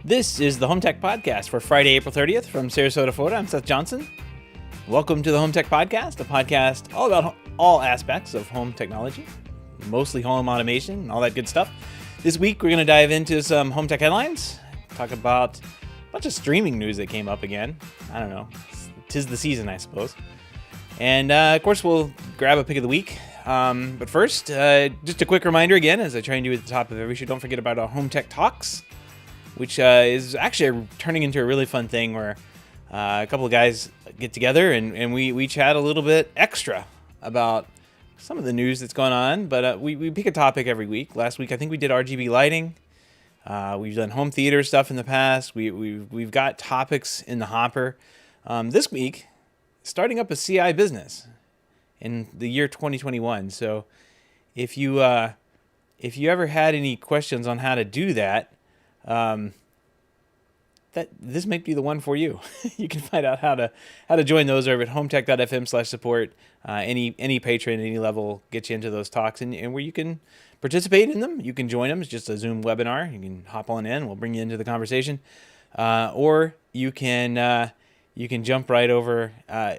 This is the HomeTech Podcast for Friday, April 30th from Sarasota, Florida. I'm Seth Johnson. Welcome to the HomeTech Podcast, a podcast all about all aspects of home technology, mostly home automation and all that good stuff. This week, we're going to dive into some HomeTech headlines, talk about a bunch of streaming news that came up again. I don't know. 'Tis the season, I suppose. And, of course, we'll grab a pick of the week. But first, just a quick reminder again, as I try and do at the top of every show, don't forget about our HomeTech Talks, which is actually turning into a really fun thing where a couple of guys get together and we chat a little bit extra about some of the news that's going on. But we pick a topic every week. Last week, I think we did RGB lighting. We've done home theater stuff in the past. We've got topics in the hopper. This week, starting up a CI business in the year 2021. So if you ever had any questions on how to do that, this might be the one for you. You can find out how to join those over at HomeTech.fm/support. Any patron, any level, get you into those talks, and where you can participate in them. You can join them. It's just a Zoom webinar. You can hop on in. We'll bring you into the conversation, or you can jump right over.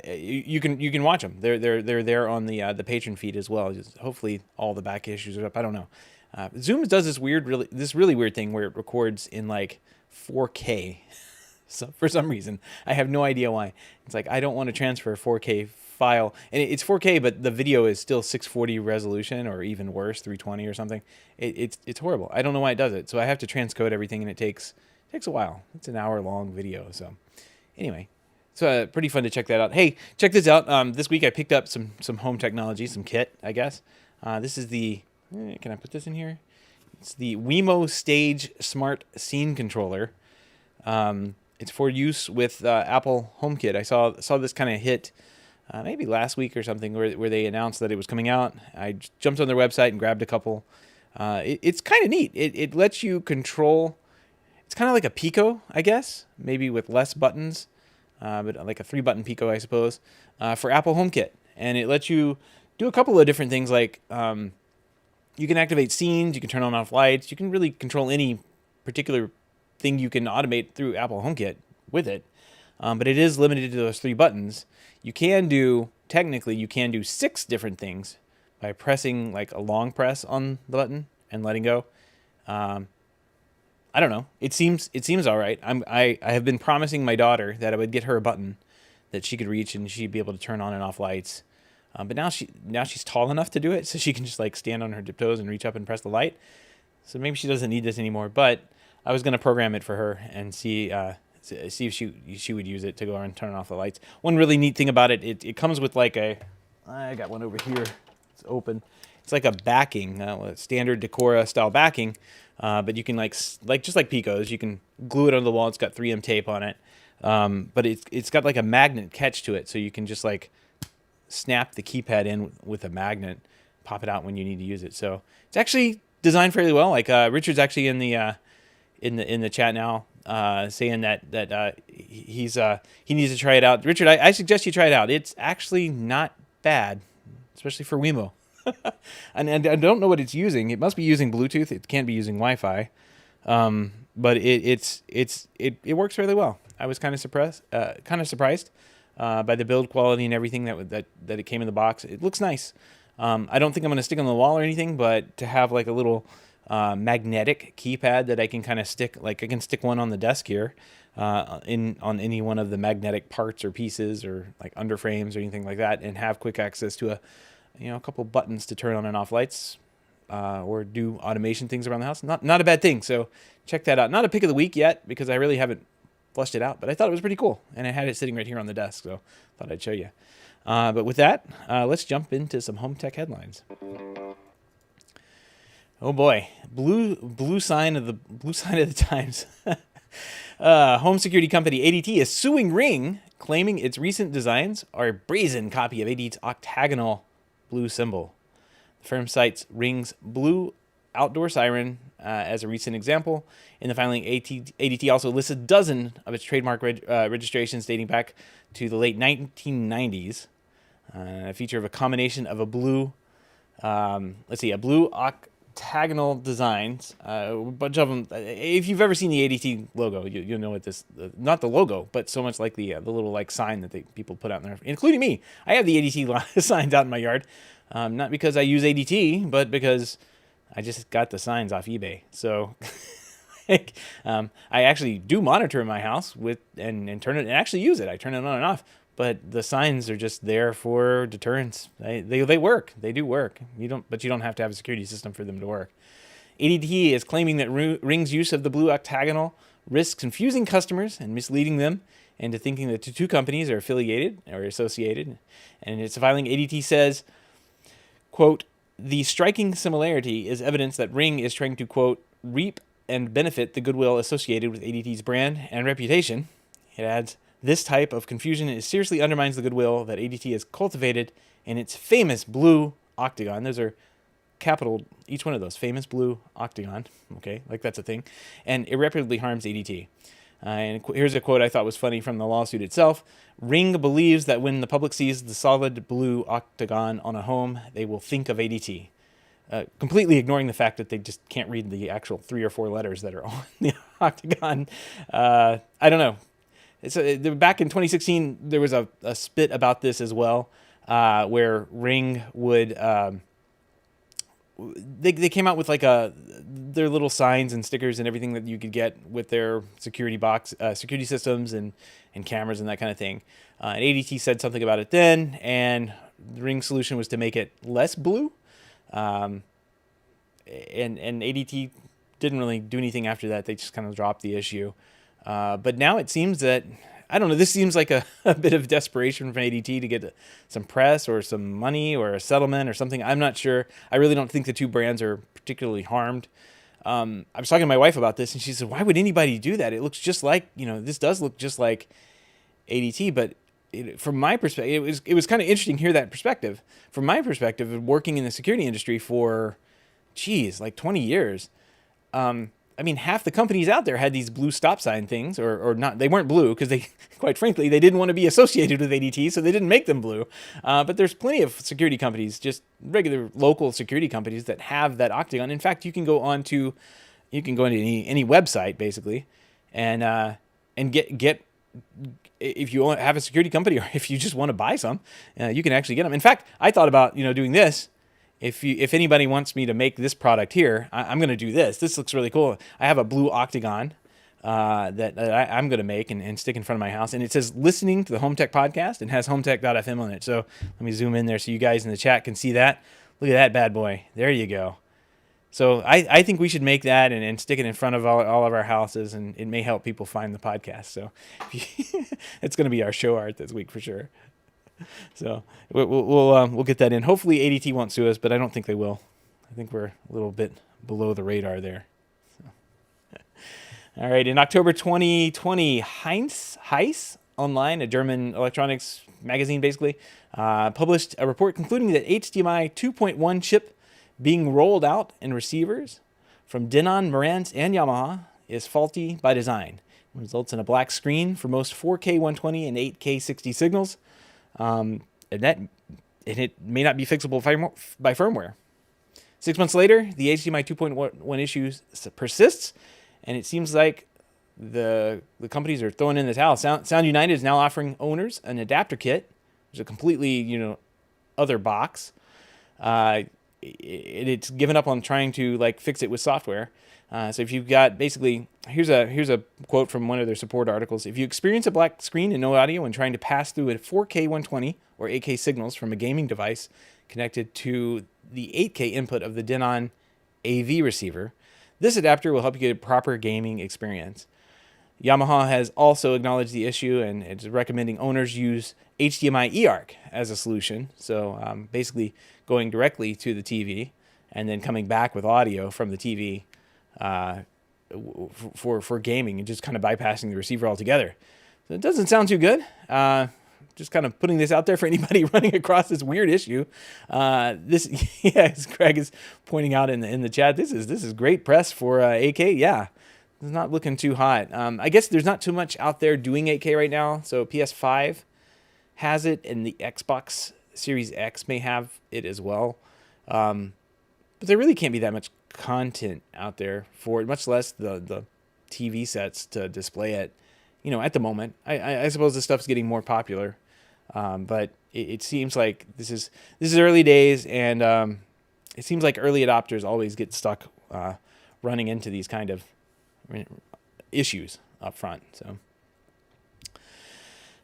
You can watch them. They're there on the patron feed as well. Just hopefully all the back issues are up. I don't know. Zoom does this really weird thing where it records in like 4K. So for some reason, I have no idea why. It's like I don't want to transfer a 4K file, and it's 4K, but the video is still 640 resolution, or even worse, 320 or something. It's horrible. I don't know why it does it. So I have to transcode everything, and it takes a while. It's an hour-long video. So anyway, it's pretty fun to check that out. Hey, check this out. This week I picked up some home technology, some kit, I guess. This is the. Can I put this in here? It's the Wemo Stage Smart Scene Controller. It's for use with Apple HomeKit. I saw this kind of hit maybe last week or something where they announced that it was coming out. I jumped on their website and grabbed a couple. It's kind of neat. It lets you control. It's kind of like a Pico, I guess, maybe with less buttons, but like a 3-button Pico, I suppose, for Apple HomeKit. And it lets you do a couple of different things like you can activate scenes, you can turn on and off lights, you can really control any particular thing you can automate through Apple HomeKit with it. But it is limited to those 3 buttons. Technically you can do 6 different things by pressing like a long press on the button and letting go. I don't know. It seems all right. I have been promising my daughter that I would get her a button that she could reach and she'd be able to turn on and off lights. But now she's tall enough to do it, so she can just like stand on her tiptoes and reach up and press the light. So maybe she doesn't need this anymore. But I was going to program it for her and see if she would use it to go and turn off the lights. One really neat thing about it, it comes with like I got one over here. It's open. It's like a backing, standard Decora style backing. But you can like just like Pico's, you can glue it onto the wall. It's got 3M tape on it. But it's got like a magnet catch to it, so you can just like snap the keypad in with a magnet, pop it out when you need to use it. So it's actually designed fairly well. Like Richard's actually in the chat now, saying that he needs to try it out. Richard, I suggest you try it out. It's actually not bad, especially for Wemo. and I don't know what it's using. It must be using Bluetooth. It can't be using Wi-Fi. But it works fairly well. I was kind of surprised by the build quality and everything that it came in the box. It looks nice. I don't think I'm going to stick on the wall or anything, but to have like a little magnetic keypad that I can kind of stick, like I can stick one on the desk here, on any one of the magnetic parts or pieces or like under frames or anything like that, and have quick access to a couple buttons to turn on and off lights, or do automation things around the house. Not a bad thing. So check that out. Not a pick of the week yet because I really haven't flushed it out, but I thought it was pretty cool, and I had it sitting right here on the desk, so thought I'd show you. But with that, let's jump into some home tech headlines. Oh boy, blue sign of the times. Home security company ADT is suing Ring, claiming its recent designs are a brazen copy of ADT's octagonal blue symbol. The firm cites Ring's blue outdoor siren as a recent example. In the filing, ADT also lists a dozen of its trademark registrations dating back to the late 1990s. A feature of a combination of a blue Let's see, a blue octagonal designs, a bunch of them. If you've ever seen the ADT logo, you'll know what this, not the logo, but so much like the little like sign that people put out in there, including me. I have the ADT signs out in my yard, not because I use ADT, but because I just got the signs off eBay. So I actually do monitor in my house with and turn it and actually use it. I turn it on and off. But the signs are just there for deterrence. They work. They do work. You don't have to have a security system for them to work. ADT is claiming that Ring's use of the blue octagonal risks confusing customers and misleading them into thinking that the two companies are affiliated or associated. And in its filing, ADT says, quote, the striking similarity is evidence that Ring is trying to, quote, reap and benefit the goodwill associated with ADT's brand and reputation. It adds, this type of confusion seriously undermines the goodwill that ADT has cultivated in its famous blue octagon. Those are capital, each one of those, famous blue octagon. Okay, like that's a thing. And irreparably harms ADT. And here's a quote I thought was funny from the lawsuit itself. Ring believes that when the public sees the solid blue octagon on a home, they will think of ADT. Completely ignoring the fact that they just can't read the actual 3 or 4 letters that are on the octagon. I don't know. Back in 2016, there was a spit about this as well, where Ring would they came out with like their little signs and stickers and everything that you could get with their security systems and cameras and that kind of thing. And ADT said something about it then, and the Ring solution was to make it less blue. And ADT didn't really do anything after that. They just kind of dropped the issue. But now it seems that, I don't know, this seems like a bit of desperation from ADT to get some press or some money or a settlement or something. I'm not sure. I really don't think the two brands are particularly harmed. I was talking to my wife about this, and she said, why would anybody do that? It looks just like, this does look just like ADT, but from my perspective, it was kind of interesting to hear that perspective. From my perspective, working in the security industry for, like 20 years, I mean, half the companies out there had these blue stop sign things, or not. They weren't blue because they, quite frankly, they didn't want to be associated with ADT, so they didn't make them blue. But there's plenty of security companies, just regular local security companies that have that octagon. In fact, you can go into any website basically, and get if you have a security company or if you just want to buy some, you can actually get them. In fact, I thought about doing this. If anybody wants me to make this product here, I'm going to do this. This looks really cool. I have a blue octagon that I'm going to make and stick in front of my house. And it says listening to the HomeTech podcast and has HomeTech.fm on it. So let me zoom in there so you guys in the chat can see that. Look at that bad boy. There you go. So I think we should make that and stick it in front of all of our houses, and it may help people find the podcast. So it's going to be our show art this week for sure. So we'll get that in. Hopefully ADT won't sue us, but I don't think they will. I think we're a little bit below the radar there. So. All right. In October 2020, Heiss Online, a German electronics magazine, basically published a report concluding that HDMI 2.1 chip being rolled out in receivers from Denon, Marantz, and Yamaha is faulty by design. It results in a black screen for most 4K 120 and 8K 60 signals. And it may not be fixable by firmware. 6 months later, the HDMI 2.1 issue persists, and it seems like the companies are throwing in the towel. Sound United is now offering owners an adapter kit. There's a completely other box. It's given up on trying to fix it with software. So if you've got basically, here's a quote from one of their support articles. If you experience a black screen and no audio when trying to pass through a 4K 120 or 8K signals from a gaming device connected to the 8K input of the Denon AV receiver, this adapter will help you get a proper gaming experience. Yamaha has also acknowledged the issue and is recommending owners use HDMI eARC as a solution. So basically going directly to the TV and then coming back with audio from the TV for gaming and just kind of bypassing the receiver altogether. So it doesn't sound too good. Just kind of putting this out there for anybody running across this weird issue. As Craig is pointing out in the chat, this is great press for 8K. Yeah, it's not looking too hot. I guess there's not too much out there doing 8K right now. So PS5 has it, and the Xbox Series X may have it as well. But there really can't be that much content out there for it, much less the TV sets to display it. At the moment, I suppose this stuff's getting more popular, but it seems like this is early days, and it seems like early adopters always get stuck running into these kind of issues up front. So,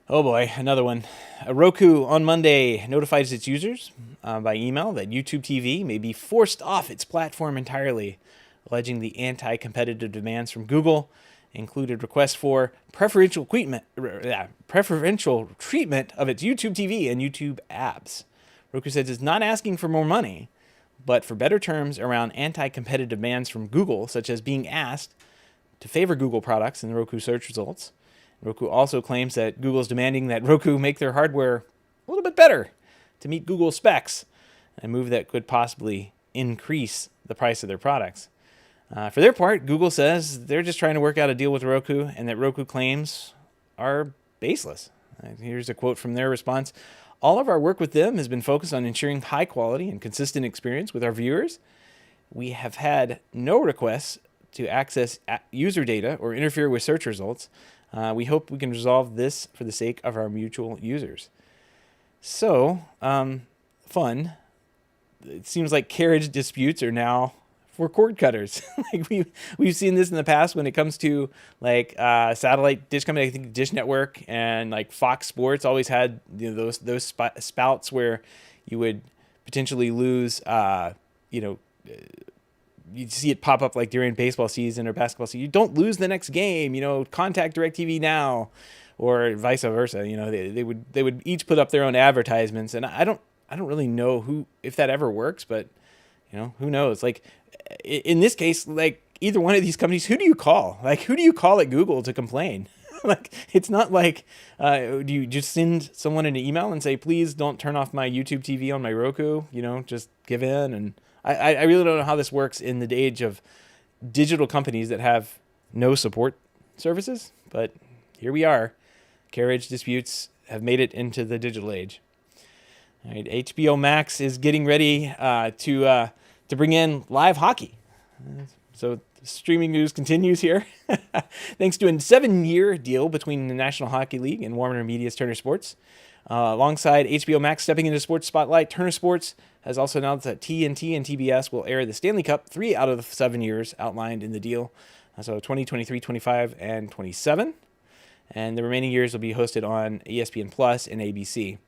oh boy, another one. Roku on Monday notifies its users by email that YouTube TV may be forced off its platform entirely, alleging the anti-competitive demands from Google included requests for preferential treatment of its YouTube TV and YouTube apps. Roku says it's not asking for more money, but for better terms around anti-competitive demands from Google, such as being asked to favor Google products in the Roku search results. Roku also claims that Google is demanding that Roku make their hardware a little bit better to meet Google specs, a move that could possibly increase the price of their products. For their part, Google says they're just trying to work out a deal with Roku and that Roku claims are baseless. Here's a quote from their response. All of our work with them has been focused on ensuring high quality and consistent experience with our viewers. We have had no requests to access user data or interfere with search results. We hope we can resolve this for the sake of our mutual users. So, fun. It seems like carriage disputes are now for cord cutters. Like we've seen this in the past when it comes to like satellite dish company. I think Dish Network and like Fox Sports always had those spouts where you would potentially lose. You'd see it pop up like during baseball season or basketball season. You don't lose the next game. Contact DirecTV now, or vice versa. They would each put up their own advertisements, and I don't really know if that ever works, but who knows? Like in this case, like either one of these companies, who do you call? Like who do you call at Google to complain? Like it's not like do you just send someone an email and say, please don't turn off my YouTube TV on my Roku? Just give in. And I really don't know how this works in the age of digital companies that have no support services, but here we are. Carriage disputes have made it into the digital age. All right, HBO Max is getting ready to bring in live hockey. So streaming news continues here. Thanks to a 7-year deal between the National Hockey League and Warner Media's Turner Sports. Alongside HBO Max stepping into sports spotlight, Turner Sports has also announced that TNT and TBS will air the Stanley Cup 3 out of the 7 years outlined in the deal. So 2023, 25, and 27. And the remaining years will be hosted on ESPN Plus and ABC.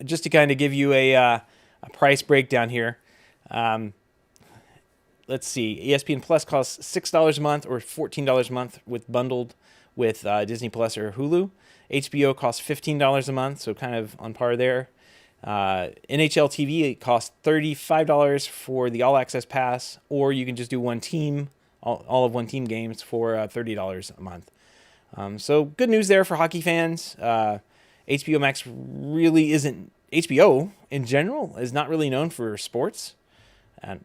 Just to kind of give you a price breakdown here. Let's see. ESPN Plus costs $6 a month or $14 a month bundled with Disney Plus or Hulu. HBO costs $15 a month, so kind of on par there. NHL TV costs $35 for the All Access Pass, or you can just do one team, all of one team games for $30 a month. So good news there for hockey fans. HBO Max really isn't. HBO in general is not really known for sports, and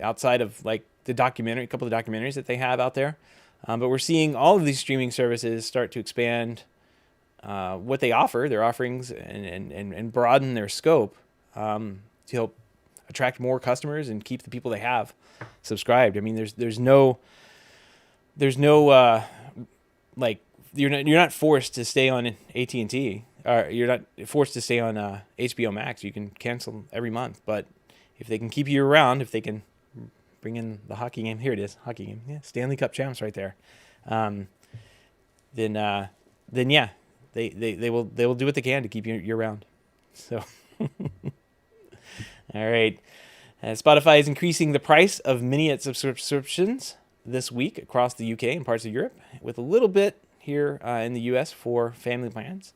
outside of like a couple of documentaries that they have out there. But we're seeing all of these streaming services start to expand what they offer, their offerings, and broaden their scope to help attract more customers and keep the people they have subscribed. I mean, there's no like you're not forced to stay on AT&T. You're not forced to stay on HBO Max. You can cancel every month, but if they can keep you around, if they can bring in the hockey game, here it is, hockey game, yeah, Stanley Cup champs right there. Then yeah, they will do what they can to keep you around. So, all right. Spotify is increasing the price of minute subscriptions this week across the UK and parts of Europe, with a little bit here in the US for family plans.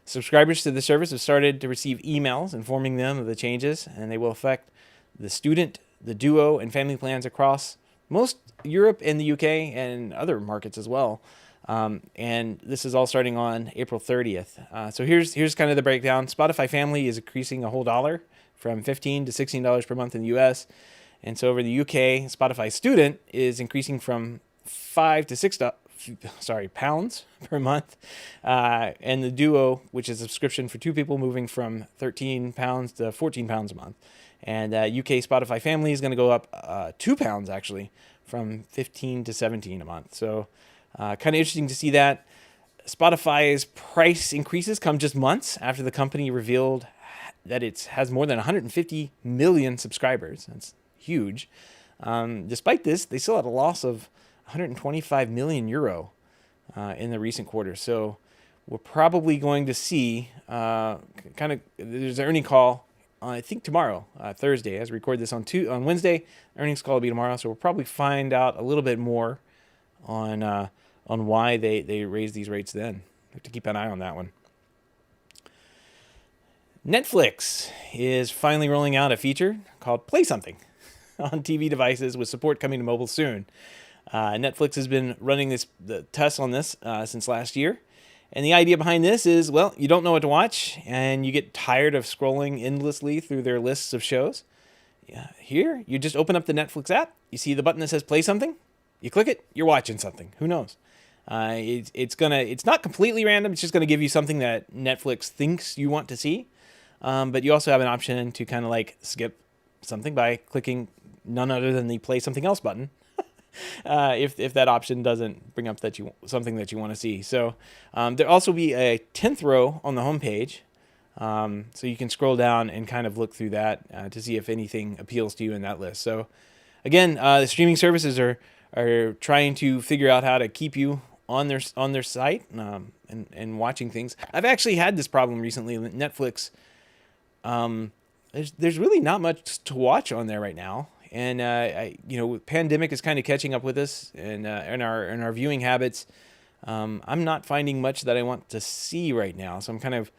Subscribers to the service have started to receive emails informing them of the changes, and they will affect the student, the duo, and family plans across most Europe and the UK and other markets as well. And this is all starting on April 30th. So here's kind of the breakdown. Spotify Family is increasing a whole $1 from $15 to $16 per month in the US. And so over the UK, Spotify Student is increasing from $5 to pounds per month, and the Duo, which is a subscription for two people, moving from 13 pounds to 14 pounds a month. And UK Spotify Family is going to go up £2 actually, from 15 to 17 a month. So kind of interesting to see that. Spotify's price increases come just months after the company revealed that it has more than 150 million subscribers. That's huge. Despite this, they still had a loss of 125 million euro in the recent quarter. So we're probably going to see there's an earning call, I think tomorrow, Thursday, as we record this on Wednesday. Earnings call will be tomorrow, so we'll probably find out a little bit more on why they raised these rates then. We have to keep an eye on that one. Netflix is finally rolling out a feature called Play Something on TV devices, with support coming to mobile soon. Netflix has been running the tests on this since last year. And the idea behind this is, well, you don't know what to watch and you get tired of scrolling endlessly through their lists of shows. Here, you just open up the Netflix app, you see the button that says Play Something, you click it, you're watching something. Who knows? It's not completely random. It's just going to give you something that Netflix thinks you want to see. But you also have an option to kind of like skip something by clicking none other than the Play Something Else button. If that option doesn't bring up something that you want to see. So there'll also be a 10th row on the homepage, so you can scroll down and kind of look through that to see if anything appeals to you in that list. So again, the streaming services are trying to figure out how to keep you on their site and watching things. I've actually had this problem recently. Netflix, there's really not much to watch on there right now. And pandemic is kind of catching up with us and in our viewing habits. I'm not finding much that I want to see right now, so I'm kind of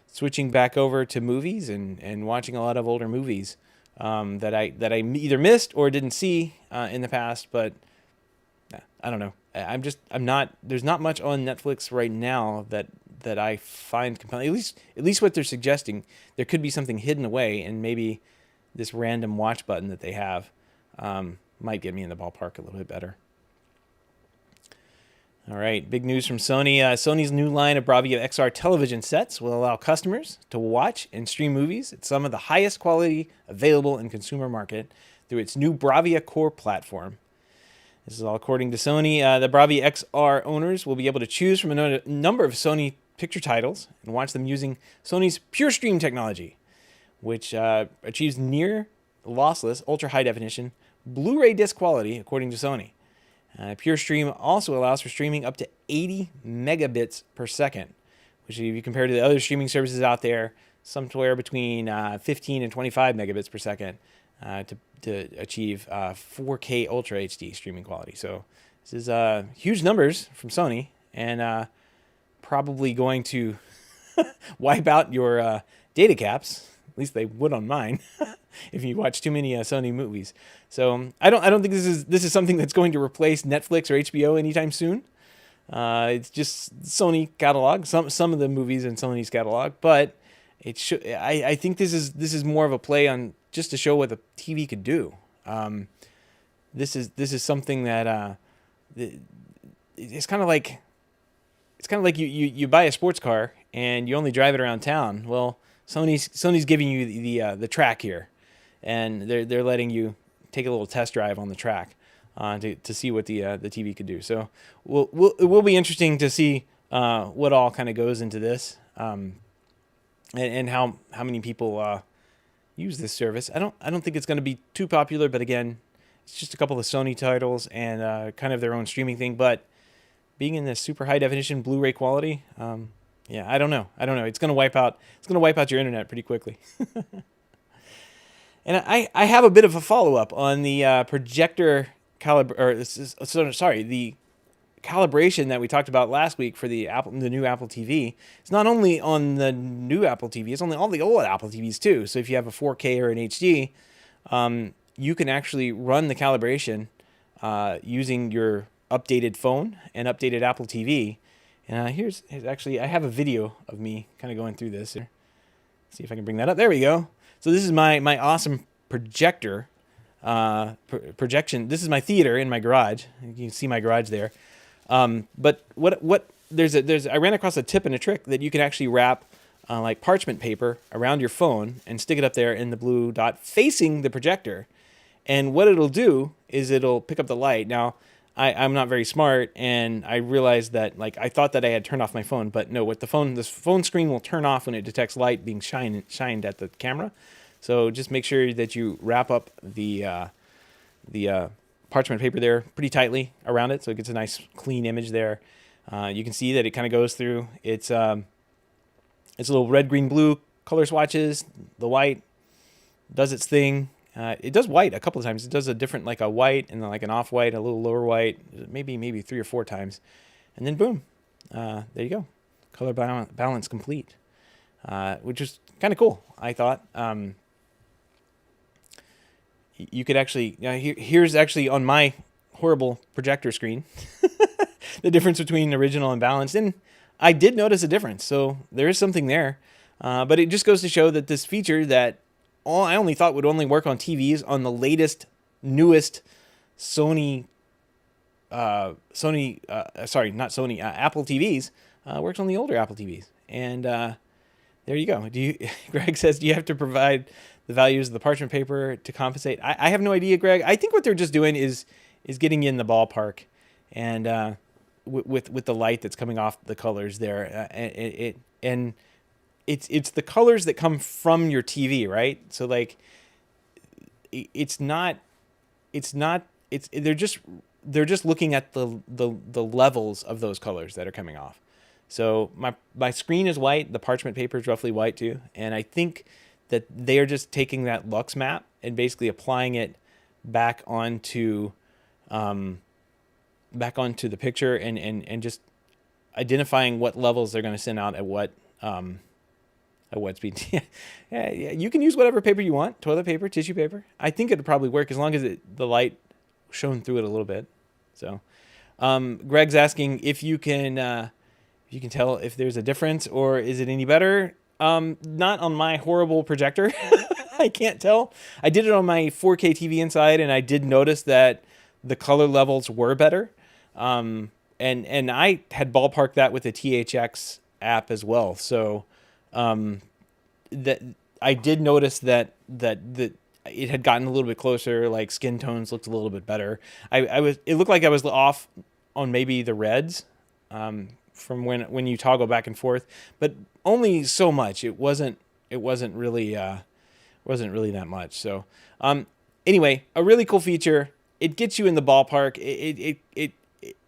switching back over to movies and watching a lot of older movies that I either missed or didn't see in the past. But I don't know. There's not much on Netflix right now that I find compelling. At least what they're suggesting, there could be something hidden away, and maybe this random watch button that they have might get me in the ballpark a little bit better. All right, big news from Sony. Sony's new line of Bravia XR television sets will allow customers to watch and stream movies at some of the highest quality available in consumer market through its new Bravia Core platform. This is all according to Sony. The Bravia XR owners will be able to choose from a number of Sony picture titles and watch them using Sony's Pure Stream technology, which achieves near lossless, ultra high definition Blu-ray disc quality, according to Sony. Pure Stream also allows for streaming up to 80 megabits per second, which, if you compare to the other streaming services out there, somewhere between 15 and 25 megabits per second to achieve 4K Ultra HD streaming quality. So this is huge numbers from Sony, and probably going to wipe out your data caps. At least they would on mine if you watch too many Sony movies. So I don't think this is something that's going to replace Netflix or HBO anytime soon. It's just Sony catalog, some of the movies in Sony's catalog, but it should. I think this is more of a play on just to show what the TV could do. This is something that it's kind of like you buy a sports car and you only drive it around town. Well, Sony's giving you the track here, and they're letting you take a little test drive on the track to see what the TV could do. So it will be interesting to see what all kind of goes into this, and how many people use this service. I don't think it's going to be too popular, but again, it's just a couple of Sony titles and kind of their own streaming thing. But being in this super high definition Blu-ray quality, yeah, I don't know. It's going to wipe out your internet pretty quickly. And I have a bit of a follow-up on the projector the calibration that we talked about last week for the new Apple TV. It's not only on the new Apple TV, it's on all the old Apple TVs too. So if you have a 4K or an HD, you can actually run the calibration using your updated phone and updated Apple TV. And here's actually, I have a video of me kind of going through this here. See if I can bring that up. There we go. So this is my awesome projector projection. This is my theater in my garage. You can see my garage there. But I ran across a tip and a trick that you can actually wrap like parchment paper around your phone and stick it up there in the blue dot facing the projector. And what it'll do is it'll pick up the light. Now, I'm not very smart, and I realized that, like, I thought that I had turned off my phone, but no, with the phone screen will turn off when it detects light being shined at the camera. So just make sure that you wrap up the parchment paper there pretty tightly around it, so it gets a nice clean image there. You can see that it kind of goes through. It's little red, green, blue color swatches. The white does its thing. It does white a couple of times. It does a different, like a white and then like an off-white, a little lower white, maybe 3 or 4 times. And then boom, there you go. Color balance complete, which is kind of cool, I thought. You could actually, here's actually on my horrible projector screen, the difference between original and balanced. And I did notice a difference. So there is something there. But it just goes to show that this feature that I only thought would only work on TVs on the latest, newest Apple TVs, works on the older Apple TVs. And there you go. Greg says, do you have to provide the values of the parchment paper to compensate? I have no idea, Greg. I think what they're just doing is getting you in the ballpark, and with the light that's coming off the colors there, and it's the colors that come from your TV, right? So like, they're just looking at the levels of those colors that are coming off. So my screen is white, the parchment paper is roughly white too, and I think that they are just taking that lux map and basically applying it back onto the picture and just identifying what levels they're going to send out at what speed. Yeah, you can use whatever paper you want, toilet paper, tissue paper. I think it'd probably work as long as the light shone through it a little bit. So Greg's asking if you can tell if there's a difference or is it any better. Not on my horrible projector. I can't tell. I did it on my 4K TV inside, and I did notice that the color levels were better. And I had ballparked that with the THX app as well. So that I did notice that it had gotten a little bit closer. Like skin tones looked a little bit better. It looked like I was off on maybe the reds. From when you toggle back and forth, but only so much. It wasn't really that much. So anyway, a really cool feature. It gets you in the ballpark.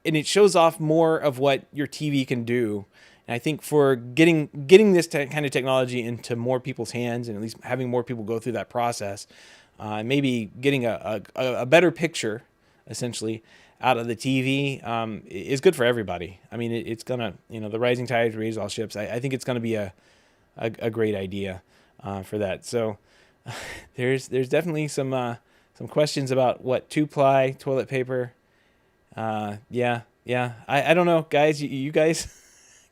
It shows off more of what your TV can do. And I think for getting this kind of technology into more people's hands, and at least having more people go through that process, maybe getting a better picture, essentially, out of the TV is good for everybody. I mean, it's gonna, the rising tide raises all ships. I think it's gonna be a great idea for that. So there's definitely some questions about what 2-ply toilet paper. Yeah. I don't know, guys. You guys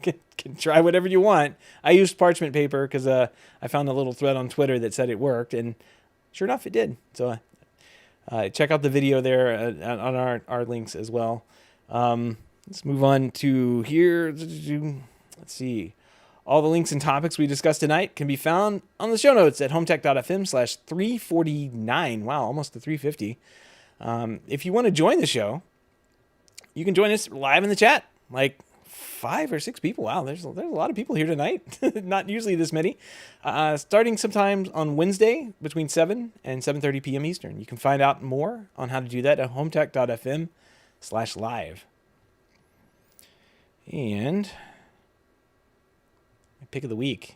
can try whatever you want. I used parchment paper because I found a little thread on Twitter that said it worked, and sure enough, it did. So. Check out the video there on our links as well. Let's move on to here. Let's see. All the links and topics we discussed tonight can be found on the show notes at HomeTech.fm/349. Wow, almost to 350. If you want to join the show, you can join us live in the chat. Like 5 or 6 people. Wow, there's a lot of people here tonight. Not usually this many. Starting sometimes on Wednesday between 7 and 7:30 p.m. Eastern. You can find out more on how to do that at HomeTech.fm/live. And my pick of the week.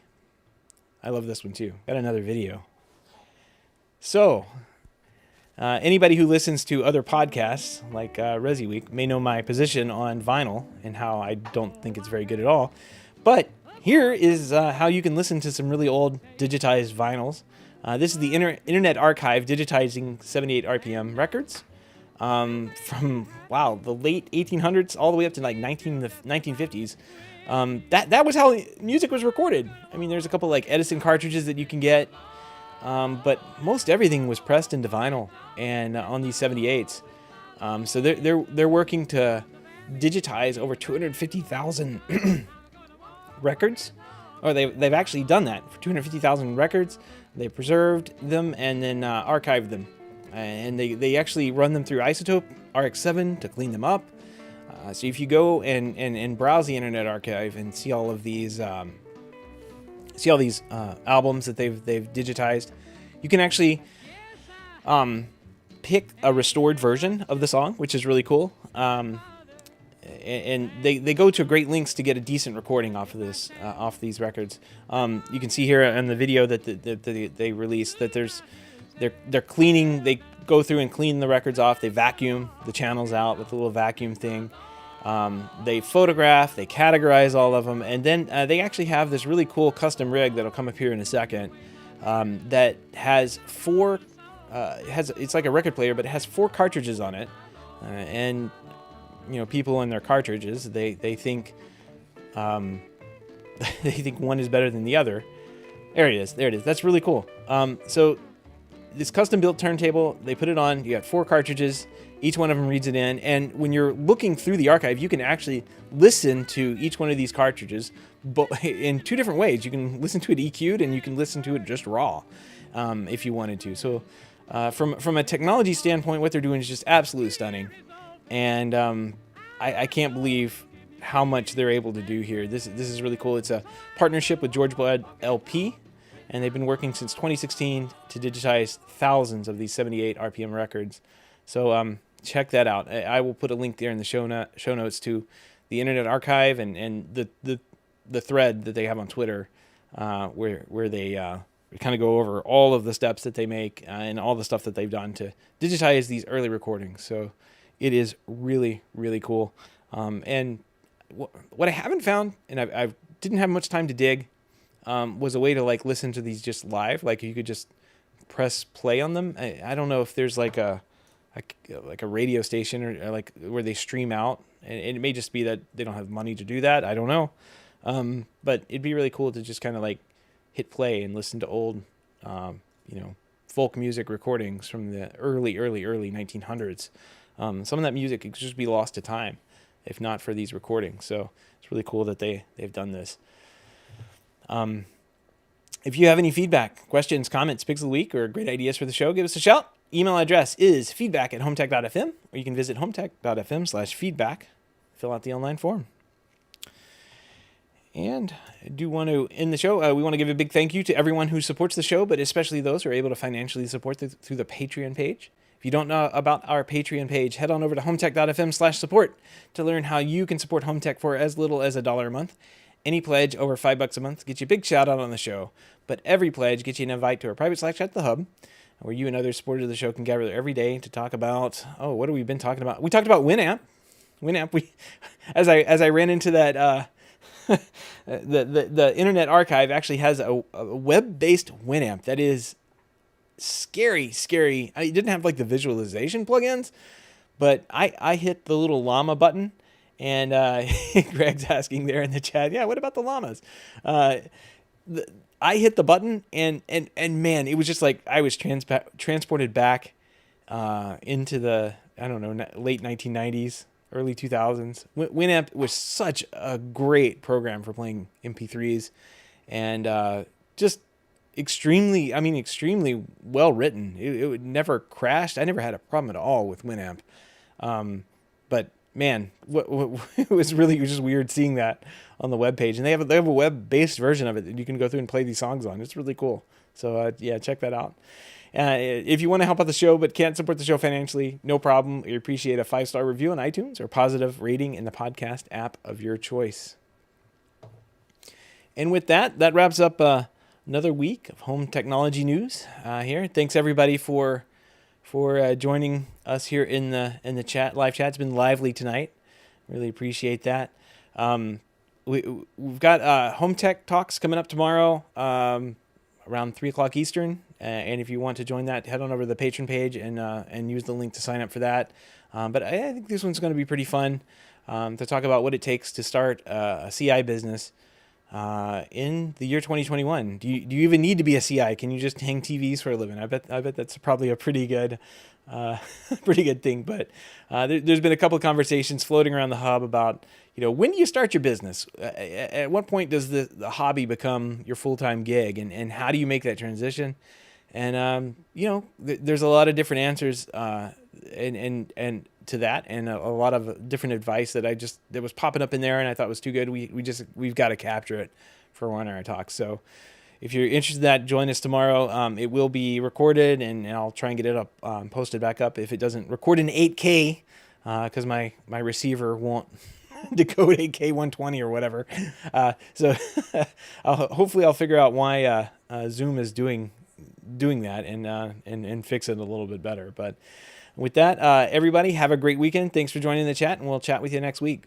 I love this one too. Got another video. So, anybody who listens to other podcasts like Resi Week may know my position on vinyl and how I don't think it's very good at all. But here is how you can listen to some really old digitized vinyls. This is the Internet Archive digitizing 78 RPM records from, the late 1800s all the way up to like the 1950s. That was how music was recorded. I mean, there's a couple like Edison cartridges that you can get. But most everything was pressed into vinyl and on these 78s. So they're working to digitize over 250,000 records, or they've actually done that for 250,000 records. They preserved them and then archived them, and they actually run them through Isotope RX7 to clean them up. So if you go and browse the Internet Archive and see all these albums that they've digitized, you can actually pick a restored version of the song, which is really cool. And they go to great lengths to get a decent recording off of this, off these records. You can see here in the video that they released that they're cleaning. They go through and clean the records off. They vacuum the channels out with a little vacuum thing. They photograph, they categorize all of them, and then they actually have this really cool custom rig that'll come up here in a second that has it's like a record player, but it has 4 cartridges on it, and people and their cartridges, they think they think one is better than the other. There it is. That's really cool. So this custom built turntable, they put it on. You got 4 cartridges. Each one of them reads it in. And when you're looking through the archive, you can actually listen to each one of these cartridges in 2 different ways. You can listen to it EQ'd, and you can listen to it just raw if you wanted to. So from a technology standpoint, what they're doing is just absolutely stunning. And I can't believe how much they're able to do here. This is really cool. It's a partnership with George Blood LP, and they've been working since 2016 to digitize thousands of these 78 RPM records. So check that out. I will put a link there in the show notes to the Internet Archive and the thread that they have on Twitter, where they kind of go over all of the steps that they make and all the stuff that they've done to digitize these early recordings. So it is really, really cool. And what I haven't found, and I didn't have much time to dig, was a way to listen to these just live. Like you could just press play on them. I don't know if there's like a radio station or like where they stream out, and it may just be that they don't have money to do that. I don't know. But it'd be really cool to just kind of hit play and listen to old, folk music recordings from the early 1900s. Some of that music could just be lost to time if not for these recordings. So it's really cool that they've done this. If you have any feedback, questions, comments, picks of the week, or great ideas for the show, give us a shout. Email address is feedback@HomeTech.fm, or you can visit HomeTech.fm/feedback. Fill out the online form. And I do want to end the show. We want to give a big thank you to everyone who supports the show, but especially those who are able to financially support through the Patreon page. If you don't know about our Patreon page, head on over to HomeTech.fm/support to learn how you can support HomeTech for as little as $1 a month. Any pledge over $5 a month gets you a big shout out on the show, but every pledge gets you an invite to our private Slack chat at the Hub, where you and other supporters of the show can gather every day to talk about, what have we been talking about? We talked about Winamp. As I ran into that, the Internet Archive actually has a web-based Winamp that is scary. It didn't have the visualization plugins, but I hit the little llama button, and Greg's asking there in the chat, yeah, what about the llamas? I hit the button, and man, it was just like I was transported back into the, late 1990s, early 2000s. Winamp was such a great program for playing MP3s, and just extremely well written. It never crashed. I never had a problem at all with Winamp. But man, it was just weird seeing that on the webpage. And they have a web-based version of it that you can go through and play these songs on. It's really cool. So yeah, check that out. If you want to help out the show but can't support the show financially, no problem. We appreciate a 5-star review on iTunes or positive rating in the podcast app of your choice. And with that wraps up another week of home technology news here. Thanks everybody for joining us here in the chat, live chat. It's been lively tonight. Really appreciate that. We've got Home Tech Talks coming up tomorrow around 3 o'clock Eastern. And if you want to join that, head on over to the Patreon page and use the link to sign up for that. But I think this one's going to be pretty fun to talk about what it takes to start a CI business in the year 2021. Do you even need to be a CI? Can you just hang TVs for a living? I bet that's probably a pretty good pretty good thing. But there's been a couple of conversations floating around the hub about, when do you start your business? At what point does the hobby become your full-time gig, and how do you make that transition? And there's a lot of different answers and to that, and a lot of different advice that was popping up in there, and I thought was too good. We've got to capture it for one of our talks. So if you're interested in that, join us tomorrow. It will be recorded, and I'll try and get it up, posted back up. If it doesn't record in 8K, because my receiver won't decode 8K 120 or whatever. So hopefully I'll figure out why Zoom is doing that and fix it a little bit better. But with that, everybody, have a great weekend. Thanks for joining the chat, and we'll chat with you next week.